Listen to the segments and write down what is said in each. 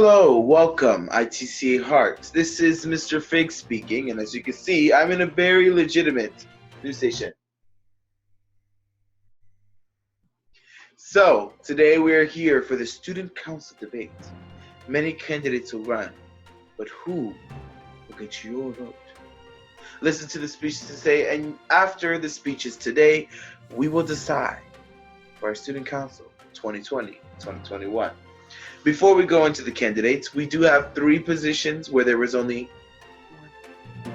Hello, welcome, ITCA Hearts. This is Mr. Fig speaking, and as you can see, I'm in a very legitimate news station. So, today we are here for the Student Council debate. Many candidates will run, but who will get your vote? Listen to the speeches today, and after the speeches today, we will decide for our Student Council 2020-2021. Before we go into the candidates, we do have 3 positions where there was only one.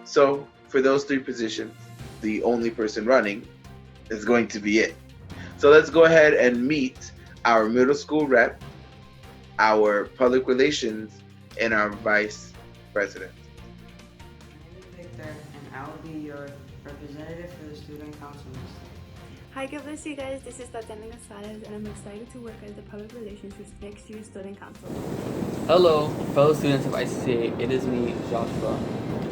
So, for those 3 positions, the only person running is going to be it. So let's go ahead and meet our middle school rep, our public relations, and our vice president. My name is Victor, and I will be your representative for the Student Council this year. Hi, God bless you guys. This is Tatiana Gonzalez, and I'm excited to work as the public relations with next year's student council. Hello, fellow students of ICCA. It is me, Joshua.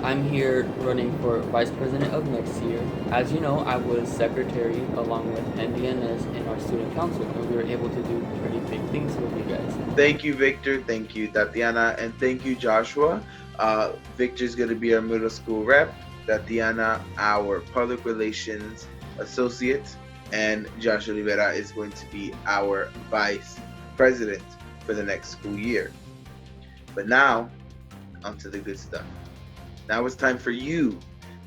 I'm here running for vice president of next year. As you know, I was secretary along with NDNS in our student council, and we were able to do pretty big things with you guys. Thank you, Victor. Thank you, Tatiana. And thank you, Joshua. Victor's going to be our middle school rep. Tatiana, our public relations associate. And Joshua Rivera is going to be our vice president for the next school year. But now, onto the good stuff. Now it's time for you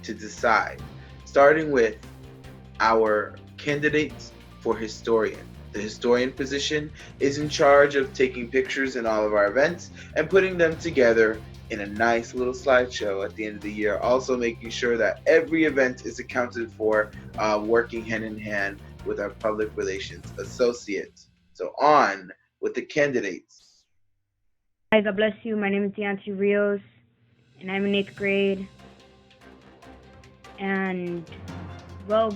to decide, starting with our candidates for historian. The historian position is in charge of taking pictures in all of our events and putting them together in a nice little slideshow at the end of the year, also making sure that every event is accounted for, working hand in hand with our public relations associates. So on with the candidates. Hi, God bless you. My name is Deontay Rios, and I'm in 8th grade. And,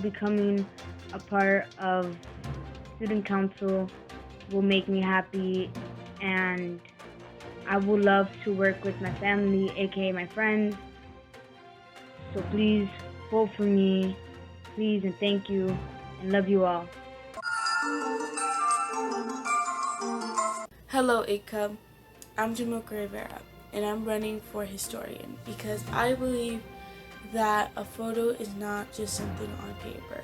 becoming a part of student council will make me happy, and I would love to work with my family, aka my friends. So please vote for me, please, and thank you, and love you all. Hello, ICCA. I'm Jamilka Rivera, and I'm running for historian because I believe that a photo is not just something on paper.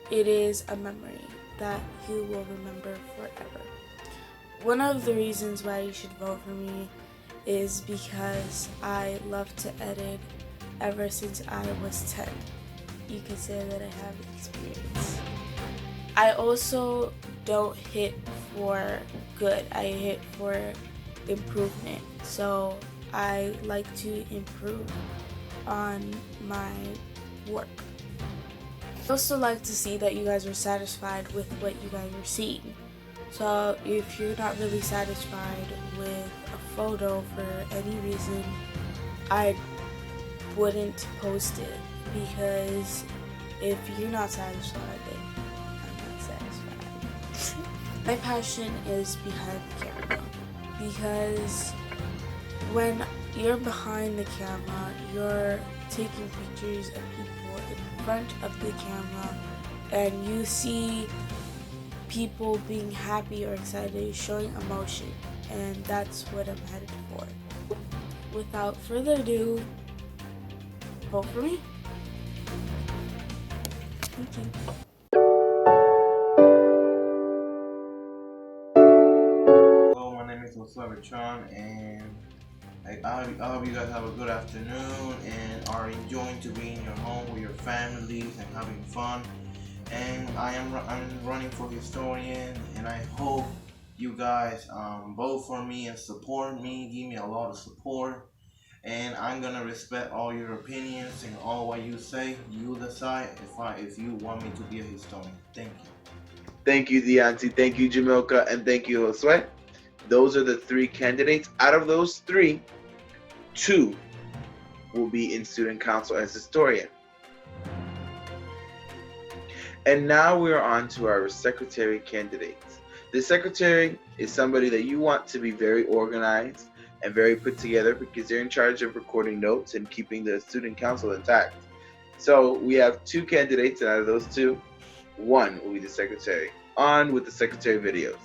It is a memory that you will remember forever. One of the reasons why you should vote for me is because I love to edit ever since I was 10. You could say that I have experience. I also don't hit for good, I hit for improvement. So I like to improve on my work. I also like to see that you guys are satisfied with what you guys are seeing. So if you're not really satisfied with a photo for any reason, I wouldn't post it, because if you're not satisfied, then I'm not satisfied. My passion is behind the camera, because when you're behind the camera, you're taking pictures of people in front of the camera, and you see people being happy or excited, showing emotion, and that's what I'm headed for. Without further ado, vote for me. Thank you. Hello, my name is Josue Bertrand, and I hope you guys have a good afternoon and are enjoying to be in your home with your families and having fun. And I'm running for historian, and I hope you guys vote for me and support me, give me a lot of support. And I'm gonna respect all your opinions and all what you say. You decide if you want me to be a historian. Thank you. Thank you, Deontay. Thank you, Jamilka. And thank you, Josue. Those are the 3 candidates. Out of those 3, 2 will be in student council as historian. And now we're on to our secretary candidates. The secretary is somebody that you want to be very organized and very put together, because they're in charge of recording notes and keeping the student council intact. So we have 2 candidates, and out of those 2, 1 will be the secretary. On with the secretary videos.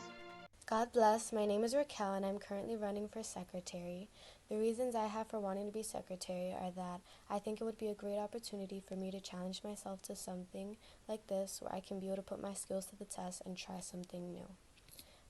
God bless. My name is Raquel and I'm currently running for secretary. The reasons I have for wanting to be secretary are that I think it would be a great opportunity for me to challenge myself to something like this where I can be able to put my skills to the test and try something new.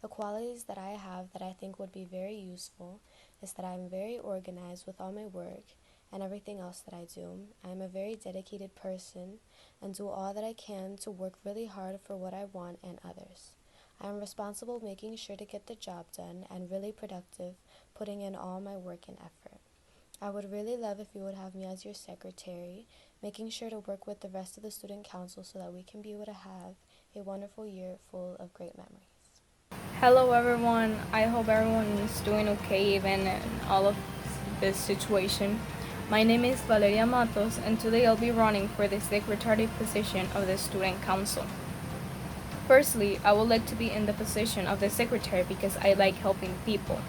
The qualities that I have that I think would be very useful is that I'm very organized with all my work and everything else that I do. I'm a very dedicated person and do all that I can to work really hard for what I want and others. I am responsible making sure to get the job done and really productive, putting in all my work and effort. I would really love if you would have me as your secretary, making sure to work with the rest of the student council so that we can be able to have a wonderful year full of great memories. Hello everyone, I hope everyone is doing okay even in all of this situation. My name is Valeria Matos and today I'll be running for the secretary position of the student council. Firstly, I would like to be in the position of the secretary because I like helping people.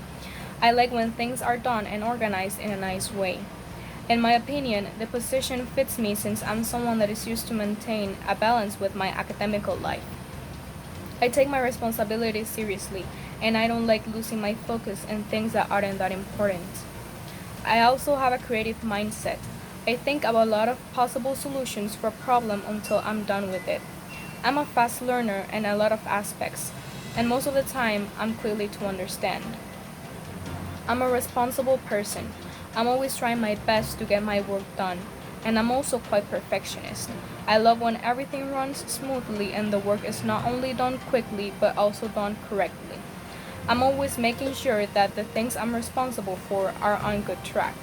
I like when things are done and organized in a nice way. In my opinion, the position fits me since I'm someone that is used to maintain a balance with my academical life. I take my responsibilities seriously, and I don't like losing my focus in things that aren't that important. I also have a creative mindset. I think about a lot of possible solutions for a problem until I'm done with it. I'm a fast learner in a lot of aspects, and most of the time, I'm clearly to understand. I'm a responsible person. I'm always trying my best to get my work done, and I'm also quite perfectionist. I love when everything runs smoothly and the work is not only done quickly, but also done correctly. I'm always making sure that the things I'm responsible for are on good track.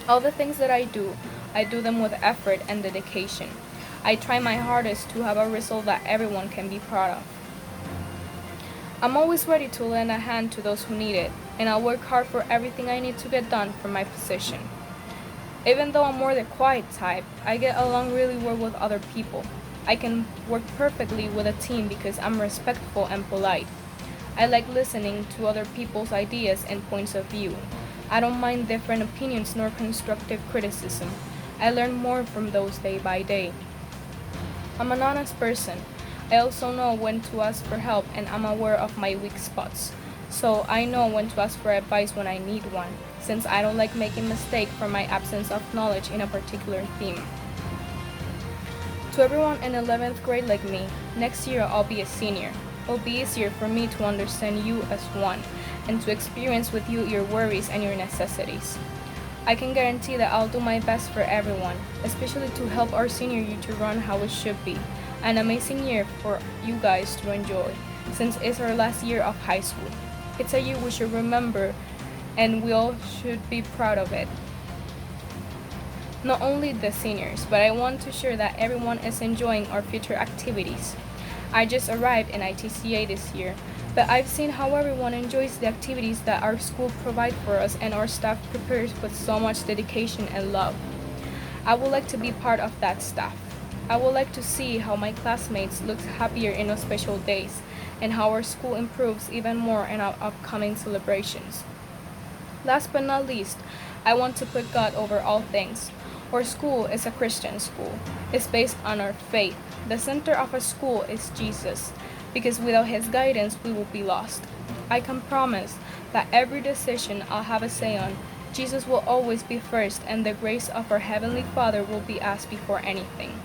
All the things that I do them with effort and dedication. I try my hardest to have a result that everyone can be proud of. I'm always ready to lend a hand to those who need it, and I'll work hard for everything I need to get done for my position. Even though I'm more the quiet type, I get along really well with other people. I can work perfectly with a team because I'm respectful and polite. I like listening to other people's ideas and points of view. I don't mind different opinions nor constructive criticism. I learn more from those day by day. I'm an honest person. I also know when to ask for help and I'm aware of my weak spots. So I know when to ask for advice when I need one, since I don't like making mistakes from my absence of knowledge in a particular theme. To everyone in 11th grade like me, next year I'll be a senior. It'll be easier for me to understand you as one and to experience with you your worries and your necessities. I can guarantee that I'll do my best for everyone, especially to help our senior year to run how it should be. An amazing year for you guys to enjoy, since it's our last year of high school. It's a year we should remember, and we all should be proud of it. Not only the seniors, but I want to share that everyone is enjoying our future activities. I just arrived in ITCA this year, but I've seen how everyone enjoys the activities that our school provides for us and our staff prepares with so much dedication and love. I would like to be part of that staff. I would like to see how my classmates look happier in those special days and how our school improves even more in our upcoming celebrations. Last but not least, I want to put God over all things. Our school is a Christian school. It's based on our faith. The center of our school is Jesus, because without His guidance, we will be lost. I can promise that every decision I'll have a say on, Jesus will always be first, and the grace of our Heavenly Father will be asked before anything.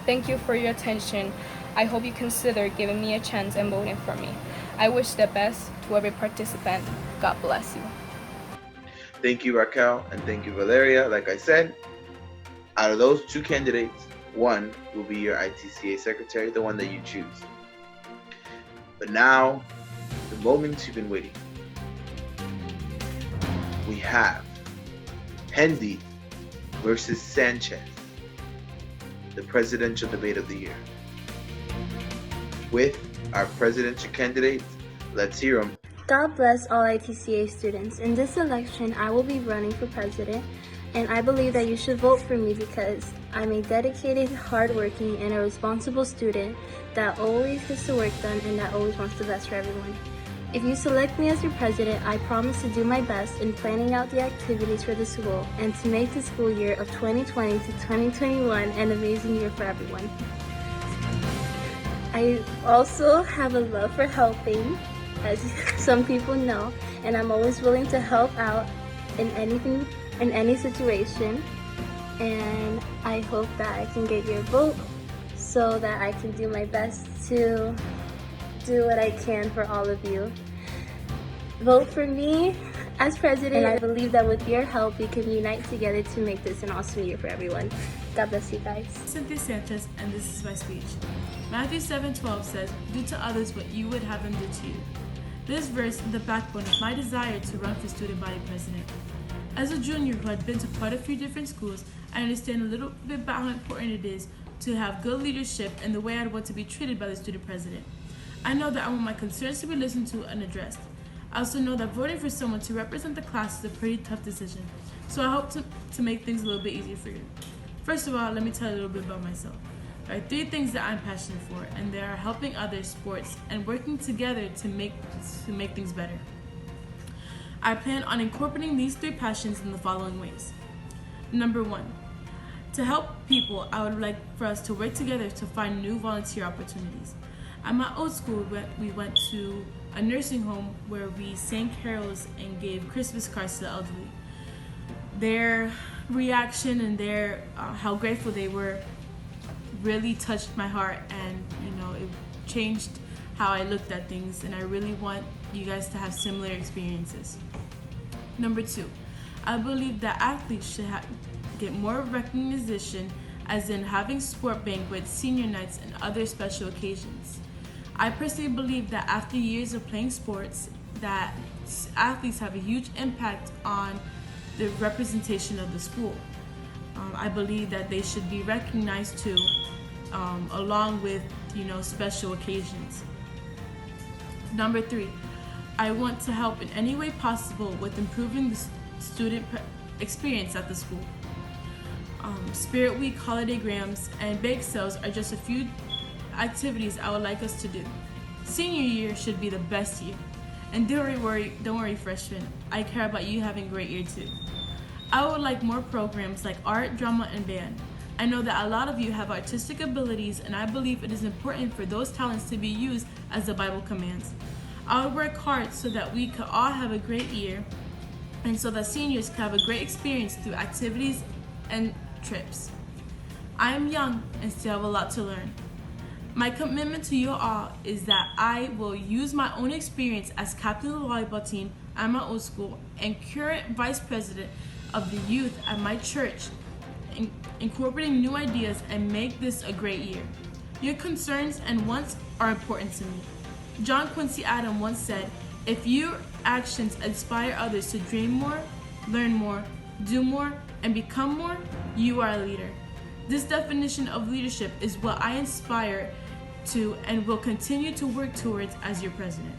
Thank you for your attention. I hope you consider giving me a chance and voting for me. I wish the best to every participant. God bless you. Thank you, Raquel, and thank you, Valeria. Like I said, out of those two candidates, one will be your ITCA secretary, the one that you choose. But now, the moment you've been waiting. We have Hendy versus Sanchez, the presidential debate of the year. With our presidential candidates, let's hear them. God bless all ITCA students. In this election, I will be running for president, and I believe that you should vote for me because I'm a dedicated, hardworking, and a responsible student that always gets the work done and that always wants the best for everyone. If you select me as your president, I promise to do my best in planning out the activities for the school and to make the school year of 2020 to 2021 an amazing year for everyone. I also have a love for helping, as some people know, and I'm always willing to help out in anything, in any situation. And I hope that I can get your vote so that I can do my best to do what I can for all of you. Vote for me as president. And I believe that with your help, we can unite together to make this an awesome year for everyone. God bless you guys. Cynthia Sanchez, and this is my speech. Matthew 7:12 says, "Do to others what you would have them do to you." This verse is the backbone of my desire to run for student body president. As a junior who had been to quite a few different schools, I understand a little bit about how important it is to have good leadership and the way I'd want to be treated by the student president. I know that I want my concerns to be listened to and addressed. I also know that voting for someone to represent the class is a pretty tough decision, so I hope to make things a little bit easier for you. First of all, let me tell you a little bit about myself. There are 3 things that I'm passionate for, and they are helping others, sports, and working together to make things better. I plan on incorporating these 3 passions in the following ways. Number 1, to help people, I would like for us to work together to find new volunteer opportunities. At my old school, we went to a nursing home where we sang carols and gave Christmas cards to the elderly. Their reaction and their how grateful they were really touched my heart, and it changed how I looked at things, and I really want you guys to have similar experiences. Number 2, I believe that athletes should get more recognition, as in having sport banquets, senior nights, and other special occasions. I personally believe that after years of playing sports, that athletes have a huge impact on the representation of the school. I believe that they should be recognized too, along with special occasions. Number 3, I want to help in any way possible with improving the student experience at the school. Spirit Week, holiday grams, and bake sales are just a few activities I would like us to do. Senior year should be the best year. And don't worry freshmen, I care about you having a great year too. I would like more programs like art, drama, and band. I know that a lot of you have artistic abilities, and I believe it is important for those talents to be used as the Bible commands. I would work hard so that we could all have a great year, and so that seniors can have a great experience through activities and trips. I am young and still have a lot to learn. My commitment to you all is that I will use my own experience as captain of the volleyball team at my old school and current vice president of the youth at my church, incorporating new ideas and make this a great year. Your concerns and wants are important to me. John Quincy Adams once said, "If your actions inspire others to dream more, learn more, do more, and become more, you are a leader." This definition of leadership is what I aspire to and will continue to work towards as your president.